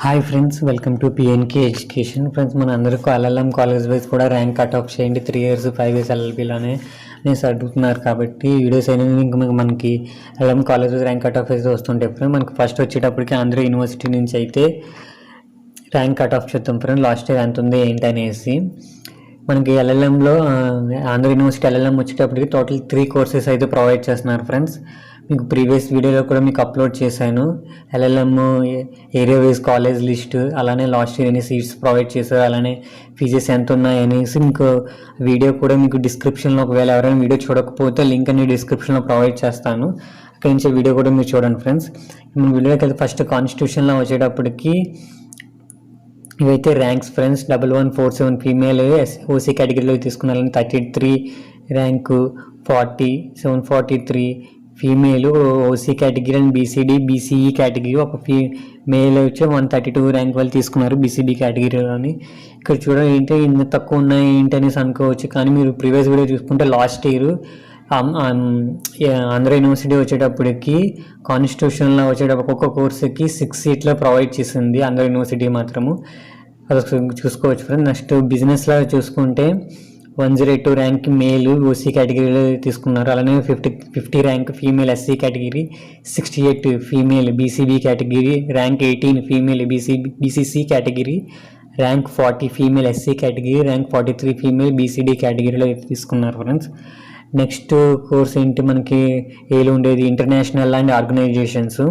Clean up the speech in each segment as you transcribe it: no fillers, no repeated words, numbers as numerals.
Hi friends, welcome to PNK education. Friends, మన అందరికీ LLM college wise కూడా rank cut off చేయండి 3 years 5 years ఎల్ఎల్బీలోనే అనేసి అడుగుతున్నారు. కాబట్టి వీడియోస్ అనేది ఇంకా మనకి LLM college wise rank cut of అయితే వస్తుంటాయి ఫ్రెండ్. మనకి ఫస్ట్ వచ్చేటప్పటికి ఆంధ్ర యూనివర్సిటీ నుంచి అయితే ర్యాంక్ కట్ ఆఫ్ చూద్దాం ఫ్రెండ్. లాస్ట్ ఇయర్ ఎంత ఉంది ఏంటి అనేసి. మనకి ఎల్ఎల్ఎంలో ఆంధ్ర యూనివర్సిటీ ఎల్ఎల్ఎం వచ్చేటప్పటికి టోటల్ 3 courses అయితే ప్రొవైడ్ చేస్తున్నారు ఫ్రెండ్స్. మీకు ప్రీవియస్ వీడియోలో కూడా మీకు అప్లోడ్ చేశాను LLM area wise college list, అలానే లాస్ట్ ఇయర్ ఎన్ని సీట్స్ ప్రొవైడ్ చేశారు, అలానే ఫీజెస్ ఎంత ఉన్నాయి అనేసి మీకు వీడియో కూడా మీకు డిస్క్రిప్షన్లో, ఒకవేళ ఎవరైనా వీడియో చూడకపోతే లింక్ అనేది డిస్క్రిప్షన్లో ప్రొవైడ్ చేస్తాను, అక్కడి నుంచి వీడియో కూడా మీరు చూడండి ఫ్రెండ్స్. మన వీడియోకి అయితే ఫస్ట్ కాన్స్టిట్యూషన్లో వచ్చేటప్పటికి ఇవైతే ర్యాంక్స్ ఫ్రెండ్స్. 1147 ఫీమేల్ ఓసీ కేటగిరీలో తీసుకున్నారని 33 rank, 743 female OC category and BCE category. ఒక మేల్ వచ్చి 132 ర్యాంక్ వాళ్ళు తీసుకున్నారు బీసీడీ కేటగిరీలోని. ఇక్కడ చూడండి ఏంటి ఇంత తక్కువ ఉన్నాయి ఏంటి అనేసి అనుకోవచ్చు, కానీ మీరు ప్రీవియస్ వీడియో చూసుకుంటే లాస్ట్ ఇయర్ ఆంధ్ర యూనివర్సిటీ వచ్చేటప్పటికి కాన్స్టిట్యూషన్లో వచ్చేటప్పుడు ఒక్కొక్క కోర్సుకి 6 seats ప్రొవైడ్ చేసింది ఆంధ్ర యూనివర్సిటీ మాత్రము. అది చూసుకోవచ్చు ఫ్రెండ్. నెక్స్ట్ బిజినెస్లో చూసుకుంటే 102 ర్యాంక్ మేల్ ఓసీ కేటగిరీలో తీసుకున్నారు, అలానే 50 rank female SC category, 68 female BCB category, rank 18 female BCC category, rank 40 female SC category, rank 43 female BCD కేటగిరీలో తీసుకున్నారు ఫ్రెండ్స్. నెక్స్ట్ కోర్స్ ఏంటి మనకి ఏలు ఉండేది ఇంటర్నేషనల్ అండ్ ఆర్గనైజేషన్స్.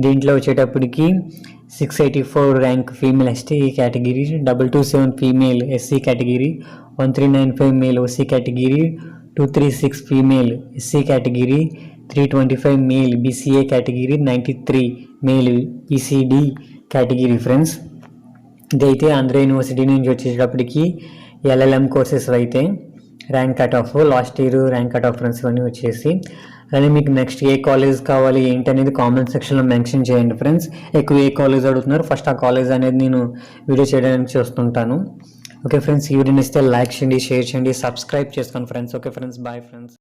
దీంట్లో వచ్చేటప్పటికి 684 rank female ST category, 227 female SC category, 1395 male OC category, 236 female SC category, 325 male BCA category, 93 male ECD category friends. ఇదైతే Andhra university నుంచి వచ్చేటప్పటికి ఎల్ఎల్ఎం కోర్సెస్ అయితే rank cut of last year rank cut of friends ఇవన్నీ వచ్చేసి. అలానే మీకు next ఏ college కావాలి ఏంటి అనేది కామెంట్ సెక్షన్లో మెన్షన్ చేయండి ఫ్రెండ్స్. ఎక్కువ ఏ కాలేజ్ అడుగుతున్నారు ఫస్ట్ ఆ కాలేజ్ అనేది నేను వీడియో చేయడానికి చూస్తుంటాను. ఓకే ఫ్రెండ్స్, ఈ వీడియోని ఇస్తే లైక్ చేయండి, షేర్ చేయండి, సబ్స్క్రైబ్ చేసుకోండి friends. Okay friends, bye friends.